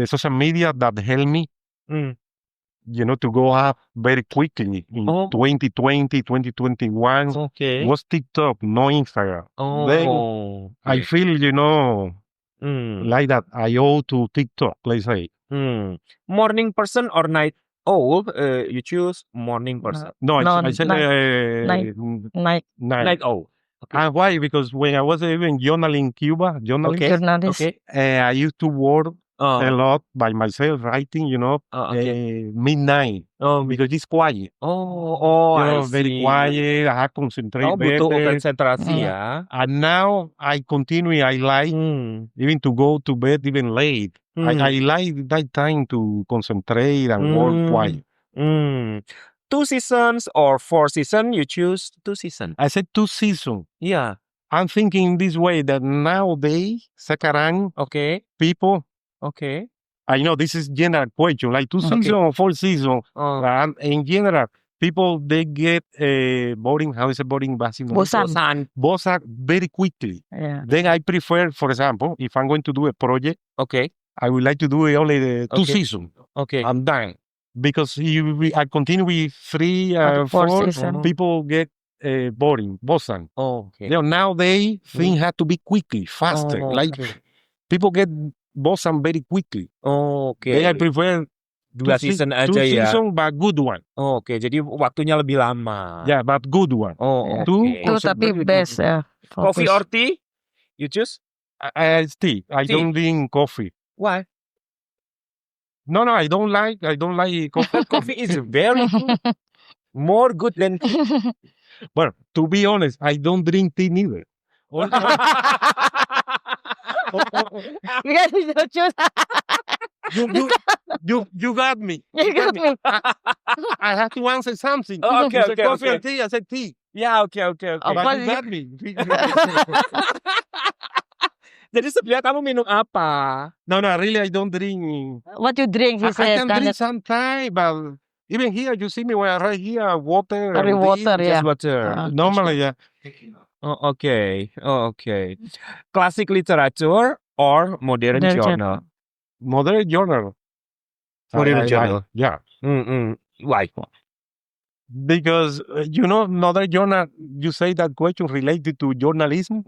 B: social media that helped me, to go up very quickly in 2020, 2021.
A: Okay.
B: Was TikTok, no Instagram. Then I feel, like that I owe to TikTok, let's say.
A: Morning person or night owl? You choose morning person.
B: No,
C: No,
B: I said
C: night.
B: night.
A: Night owl. Okay.
B: And why? Because when I was even journaling in Cuba,
A: Okay.
C: Journalist.
A: Okay.
B: I used to work a lot by myself writing, midnight. Because it's quiet. Very quiet. I have concentrate
A: butuh
B: better.
A: konsentrasi ya.
B: And now I continue. I like even to go to bed even late. I like that time to concentrate and work quiet.
A: 2 seasons or 4 seasons, you choose 2 seasons.
B: I said 2 seasons.
A: Yeah.
B: I'm thinking this way that nowadays, sekarang, people, I know this is general question, like 2 seasons or 4 seasons. And in general, people, they get boring. How is it boring?
C: Bosan.
B: Bosan very quickly.
C: Yeah.
B: Then I prefer, for example, if I'm going to do a project, I would like to do it only the 2 seasons. I'm done. Because I continue with 3 or 4
C: seasons.
B: people get boring, bosan. Nowadays, things have to be quickly, faster. Like people get bosan very quickly. Then I prefer
A: 2 season aja
B: 2
A: ya.
B: season, but good one.
A: Jadi waktunya lebih lama.
B: Yeah, but good one.
C: Itu tapi best ya.
A: Coffee or tea? You choose?
B: Tea. I don't drink coffee.
A: Why?
B: No, I don't like coffee.
A: Coffee is very good. More good than tea.
B: Well, to be honest, I don't drink tea neither.
C: Because you don't choose.
B: You got me.
C: You got me.
B: I have to answer something.
A: Okay,
B: You said coffee
A: okay.
B: and tea. I said tea.
A: Ya, oke.
B: But
C: Apa
B: you
C: sih?
B: got me.
A: Jadi sebenarnya kamu minum apa?
B: No, really, I don't drink.
C: What you drink? He
B: I
C: said.
B: can drink sometimes, but even here, you see me when I right here, water.
C: Only
B: and
C: water,
B: tea.
C: yeah.
A: Just water.
B: Normally, yeah.
A: Oke. Classic literature or modern
C: Modern
A: journal?
B: Modern journal.
A: Modern journal.
B: Yeah.
A: Why?
B: Because, modern journal, you say that question related to journalism,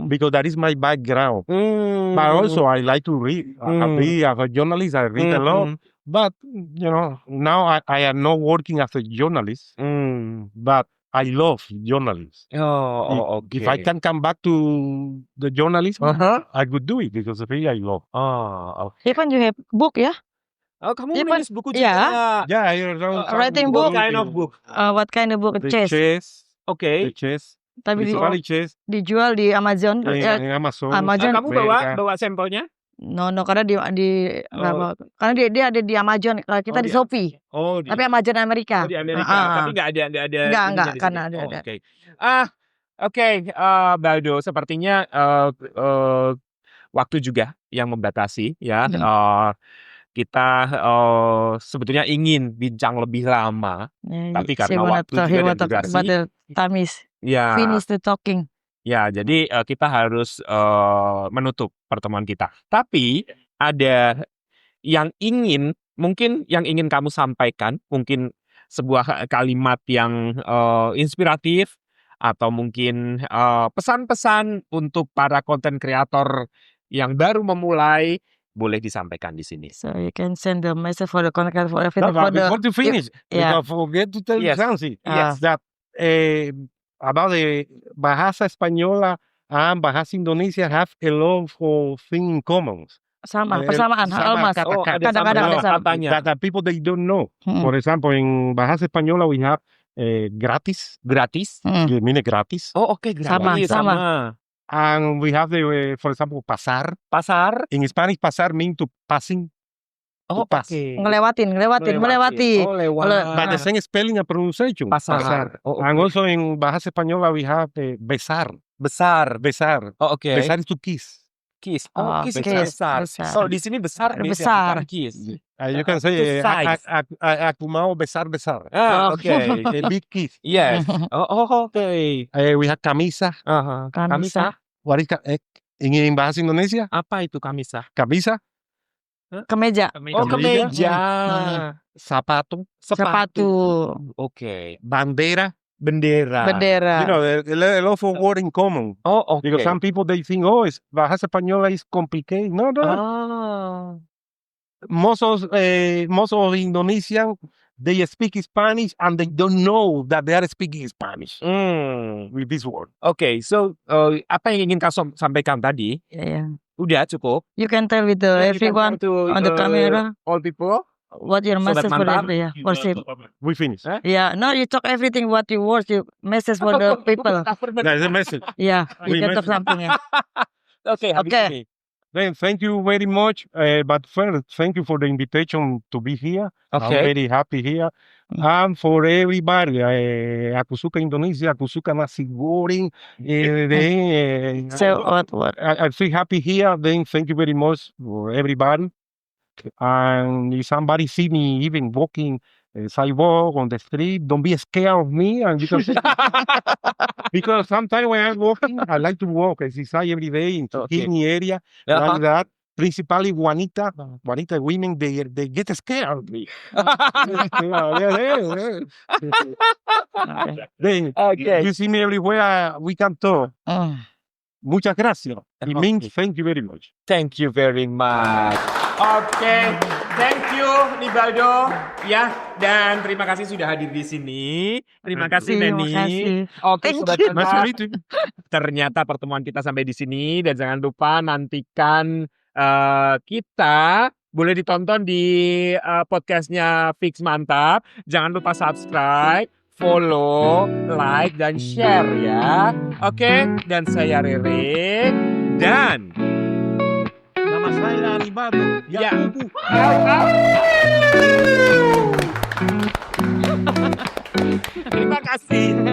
B: because that is my background. But also, I like to read. As a journalist, I read a lot. But, now I am not working as a journalist, but I love journalism. If I can come back to the journalism, I could do it because of it I love.
C: Even you have book ya?
A: Kamu
C: Even-
A: nulis buku juga?
C: yeah.
B: Yeah, I wrote
C: Writing
B: some
C: book?
A: What kind of book?
C: What kind of book?
B: The
C: Chess.
B: chess.
A: Oke.
B: The chess.
C: Tapi
B: Basically chess.
C: dijual di Amazon.
B: In Amazon.
C: Amazon.
A: Kamu bawa sampelnya?
C: No, karena nggak bawa. Karena dia ada di Amazon. Kalau kita di Shopee. Tapi Amazon Amerika.
A: di Amerika. Tapi nggak ada.
C: Nggak,
A: di
C: karena
A: sini.
C: ada.
A: Oke. Baldo, sepertinya waktu juga yang membatasi ya. Kita sebetulnya ingin bincang lebih lama, tapi karena waktu juga dan durasi,
C: Tamis.
A: ya,
C: Finish the talking.
A: ya, jadi kita harus menutup pertemuan kita. Tapi ada yang ingin kamu sampaikan, mungkin sebuah kalimat yang inspiratif atau mungkin pesan-pesan untuk para konten kreator yang baru memulai. Boleh disampaikan di sini.
C: So you can send the message for the contact for everything.
B: No, but before to finish,
C: yeah.
B: because forget to tell you something.
C: Yes.
B: That about the Bahasa Española and Bahasa Indonesia have a lot of things in common.
C: Persamaan, almas.
A: Kadang-kadang ada katanya.
B: That people they don't know. For example, in Bahasa Española we have gratis.
A: Gratis?
B: Mean gratis.
A: Oke, gratis.
C: Sama.
B: And we have for example, pasar.
A: Pasar.
B: In Spanish, pasar means to passing. To pass.
A: Okay.
C: Melewati.
B: But the same spelling and pronunciation.
A: Pasar.
B: And also in Bahasa Española we have besar.
A: Besar.
B: Oke. Besar is to kiss.
A: Kiss.
C: Kiss.
A: Besar.
C: Besar.
A: Di sini besar.
C: Besar.
A: Kiss.
B: You can say aku mau besar.
A: Oke.
B: A big kiss.
A: Yes. Oke.
B: We have camisa.
C: Kamisa.
B: What is in Bahasa Indonesia?
A: Apa itu kamisa?
B: Camisa.
C: Kemeja.
A: Kemeja.
B: Sepatu.
A: Oke.
B: Bendera.
C: Bendera.
B: A lot of word in common.
A: Okay.
B: Because some people they think, Bahasa Española is complicated. No. Most of Indonesian they speak Spanish and they don't know that they are speaking Spanish with this word.
A: Oke, so apa yang ingin kau sampaikan tadi?
C: Yeah.
A: Udah cukup.
C: You can tell with
A: You can
C: everyone
A: tell to,
C: on the camera
A: all people.
C: what your
A: Sobat
C: message for
A: Mantap.
C: every worship.
B: We finish.
C: Yeah, no, you talk everything what you worship message for the people.
B: That's the message.
C: Yeah, you
B: We
C: can talk
B: message.
C: something. Yeah.
A: Oke, habis
C: Oke.
A: ini.
B: Then thank you very much. But first, thank you for the invitation to be here. I'm
A: Okay.
B: very happy here. And for everybody, aku suka Indonesia, aku suka nasi goreng.
C: So what?
B: I feel happy here. Then thank you very much for everybody. And if somebody see me even walking sidewalk on the street, don't be scared of me. And because sometimes when I'm walking, I like to walk exercise every day in
A: Okay.
B: Kidney area like that. Principally Juanita women, they get scared of me. Then
A: Okay.
B: you see me everywhere, we can talk. Muchas gracias. It means thank you very much.
A: Thank you very much. Oke, thank you Nibaldo. Ya, dan terima kasih sudah hadir di sini. Terima kasih
C: Terima
A: Neni.
C: kasih.
A: Oke,
C: Thank
A: Sobat
C: you.
B: Nice to
A: Mantap.
B: meet you.
A: Ternyata pertemuan kita sampai di sini dan jangan lupa nantikan kita boleh ditonton di podcastnya Fix Mantap. Jangan lupa subscribe, follow, like, dan share ya. Oke, dan saya Rere dan
B: Nama saya Rivaldo.
A: Ya.
B: Yakubu.
A: Terima kasih.